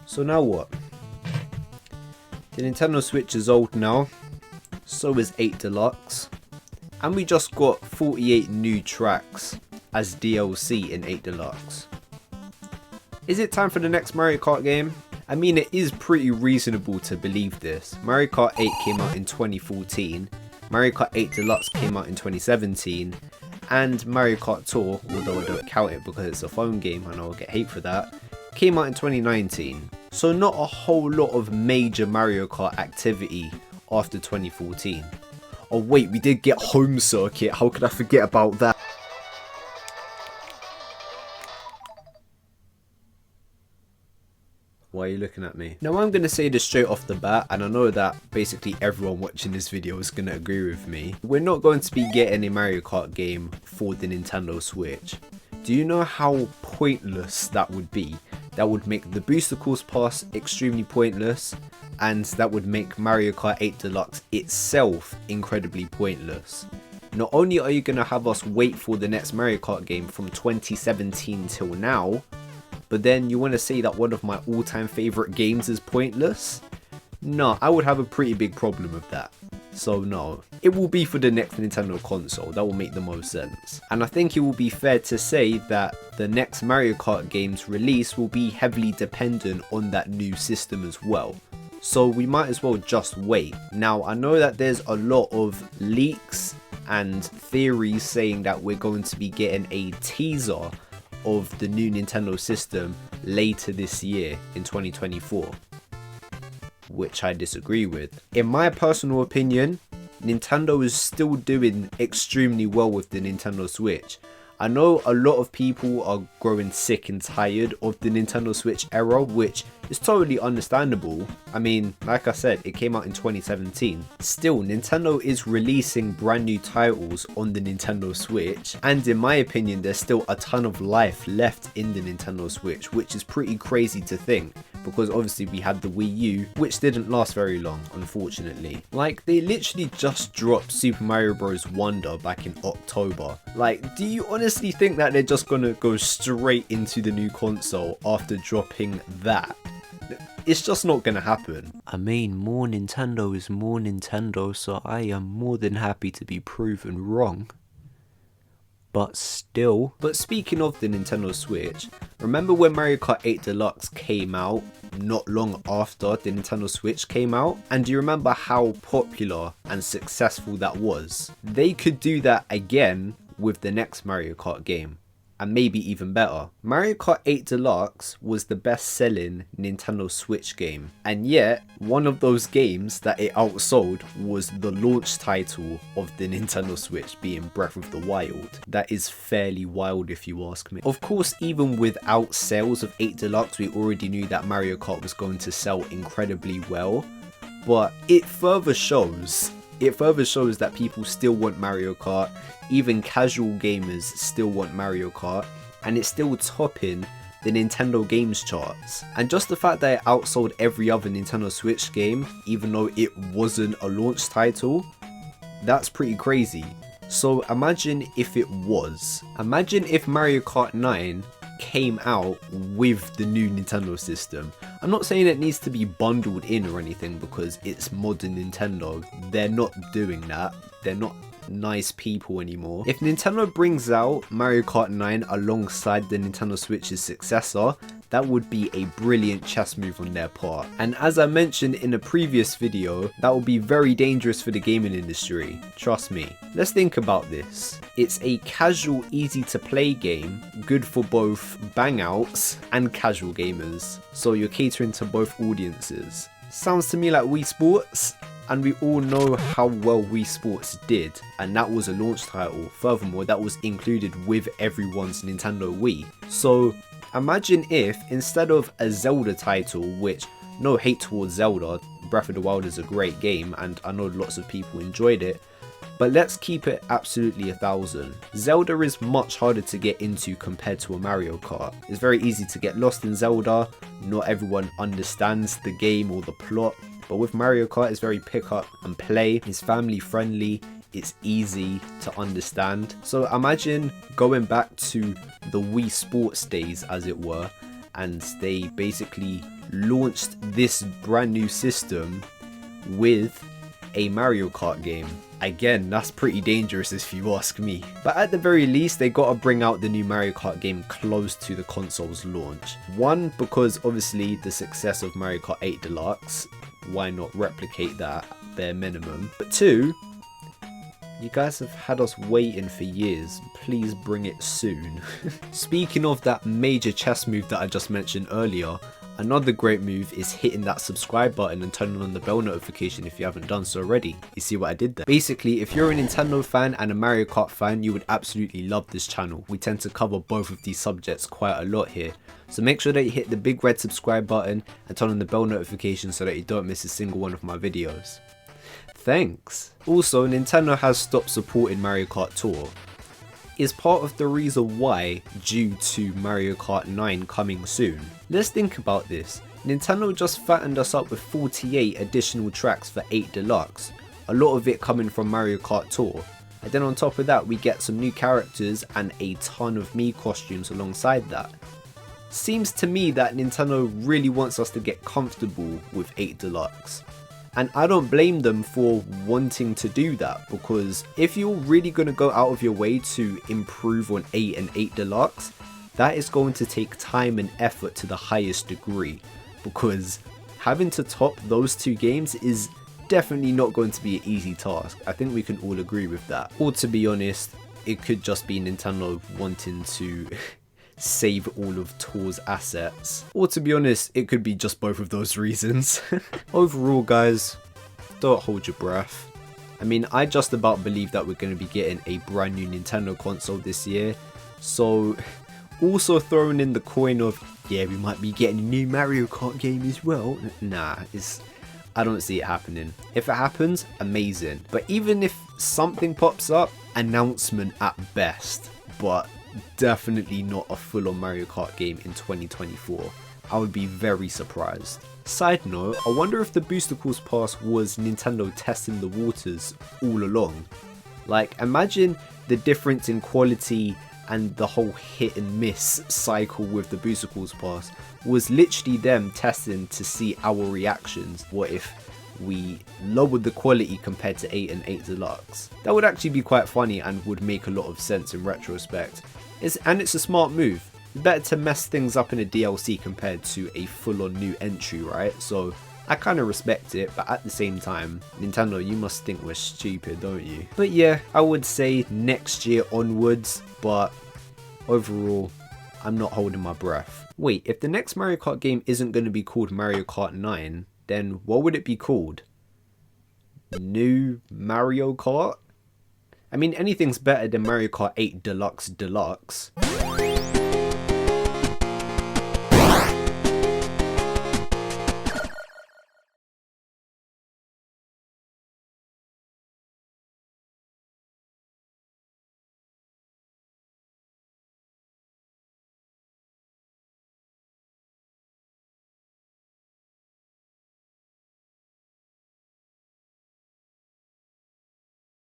So now what? The Nintendo Switch is old now, so is 8 Deluxe, and we just got 48 new tracks as DLC in 8 Deluxe. Is it time for the next Mario Kart game? I mean, it is pretty reasonable to believe this. Mario Kart 8 came out in 2014, Mario Kart 8 Deluxe came out in 2017, and Mario Kart Tour, although I don't count it because it's a phone game and I'll get hate for that, came out in 2019. So not a whole lot of major Mario Kart activity after 2014. Oh wait, we did get Home Circuit, how could I forget about that? Why are you looking at me? Now I'm going to say this straight off the bat, and I know that basically everyone watching this video is going to agree with me. We're not going to be getting a Mario Kart game for the Nintendo Switch. Do you know how pointless that would be? That would make the Booster Course Pass extremely pointless, and that would make Mario Kart 8 Deluxe itself incredibly pointless. Not only are you going to have us wait for the next Mario Kart game from 2017 till now, but then you want to say that one of my all-time favourite games is pointless? No, I would have a pretty big problem with that. So no, it will be for the next Nintendo console, that will make the most sense. And I think it will be fair to say that the next Mario Kart game's release will be heavily dependent on that new system as well. So we might as well just wait. Now I know that there's a lot of leaks and theories saying that we're going to be getting a teaser of the new Nintendo system later this year in 2024, which I disagree with. In my personal opinion, Nintendo is still doing extremely well with the Nintendo Switch. I know a lot of people are growing sick and tired of the Nintendo Switch era, which is totally understandable. I mean, like I said, it came out in 2017. Still, Nintendo is releasing brand new titles on the Nintendo Switch, and in my opinion, there's still a ton of life left in the Nintendo Switch, which is pretty crazy to think, because obviously we had the Wii U, which didn't last very long, unfortunately. Like, they literally just dropped Super Mario Bros. Wonder back in October. Like, do you honestly think that they're just gonna go straight into the new console after dropping that? It's just not gonna happen. I mean, more Nintendo is more Nintendo, so I am more than happy to be proven wrong. But still. But speaking of the Nintendo Switch, remember when Mario Kart 8 Deluxe came out not long after the Nintendo Switch came out? And do you remember how popular and successful that was? They could do that again with the next Mario Kart game, and maybe even better. Mario Kart 8 Deluxe was the best selling Nintendo Switch game, and yet one of those games that it outsold was the launch title of the Nintendo Switch, being Breath of the Wild. That is fairly wild if you ask me. Of course, even without sales of 8 Deluxe, we already knew that Mario Kart was going to sell incredibly well, but it further shows that people still want Mario Kart, even casual gamers still want Mario Kart, and it's still topping the Nintendo games charts. And just the fact that it outsold every other Nintendo Switch game, even though it wasn't a launch title, that's pretty crazy. So imagine if it was. Imagine if Mario Kart 9 came out with the new Nintendo system. I'm not saying it needs to be bundled in or anything, because it's modern Nintendo. They're not doing that. They're not nice people anymore. If Nintendo brings out Mario Kart 9 alongside the Nintendo Switch's successor, that would be a brilliant chess move on their part. And as I mentioned in a previous video, that would be very dangerous for the gaming industry. Trust me. Let's think about this. It's a casual, easy to play game, good for both bang outs and casual gamers. So you're catering to both audiences. Sounds to me like Wii Sports, and we all know how well Wii Sports did, and that was a launch title. Furthermore, that was included with everyone's Nintendo Wii. So imagine if, instead of a Zelda title, which, no hate towards Zelda, Breath of the Wild is a great game and I know lots of people enjoyed it, but let's keep it absolutely 1000. Zelda is much harder to get into compared to a Mario Kart. It's very easy to get lost in Zelda, not everyone understands the game or the plot, but with Mario Kart it's very pick up and play, it's family friendly, it's easy to understand. So imagine going back to the Wii Sports days, as it were, and they basically launched this brand new system with a Mario Kart game. Again, that's pretty dangerous if you ask me. But at the very least, they gotta bring out the new Mario Kart game close to the console's launch. One, because obviously the success of Mario Kart 8 Deluxe, why not replicate that bare minimum? But two, you guys have had us waiting for years. Please bring it soon. Speaking of that major chess move that I just mentioned earlier, another great move is hitting that subscribe button and turning on the bell notification if you haven't done so already. You see what I did there? Basically, if you're a Nintendo fan and a Mario Kart fan, you would absolutely love this channel. We tend to cover both of these subjects quite a lot here. So make sure that you hit the big red subscribe button and turn on the bell notification so that you don't miss a single one of my videos. Thanks. Also, Nintendo has stopped supporting Mario Kart Tour. Is part of the reason why due to Mario Kart 9 coming soon. Let's think about this. Nintendo just fattened us up with 48 additional tracks for 8 Deluxe, a lot of it coming from Mario Kart Tour. And then on top of that, we get some new characters and a ton of Mii costumes alongside that. Seems to me that Nintendo really wants us to get comfortable with 8 Deluxe. And I don't blame them for wanting to do that, because if you're really going to go out of your way to improve on 8 and 8 Deluxe, that is going to take time and effort to the highest degree, because having to top those two games is definitely not going to be an easy task. I think we can all agree with that. Or to be honest, it could just be Nintendo wanting to save all of Tour's assets. Or to be honest, it could be just both of those reasons. Overall guys, don't hold your breath. I mean, I just about believe that we're going to be getting a brand new Nintendo console this year. So also throwing in the coin of, yeah, we might be getting a new Mario Kart game as well. Nah, I don't see it happening. If it happens, amazing. But even if something pops up, announcement at best. But definitely not a full-on Mario Kart game in 2024. I would be very surprised. Side note, I wonder if the Booster Course Pass was Nintendo testing the waters all along. Like, imagine the difference in quality and the whole hit and miss cycle with the Booster Course Pass was literally them testing to see our reactions. What if we lowered the quality compared to 8 and 8 Deluxe? That would actually be quite funny and would make a lot of sense in retrospect. And it's a smart move. Better to mess things up in a DLC compared to a full-on new entry, right? So I kind of respect it, but at the same time, Nintendo, you must think we're stupid, don't you? But yeah, I would say next year onwards, but overall, I'm not holding my breath. Wait, if the next Mario Kart game isn't going to be called Mario Kart 9, then what would it be called? New Mario Kart? I mean, anything's better than Mario Kart 8 Deluxe Deluxe.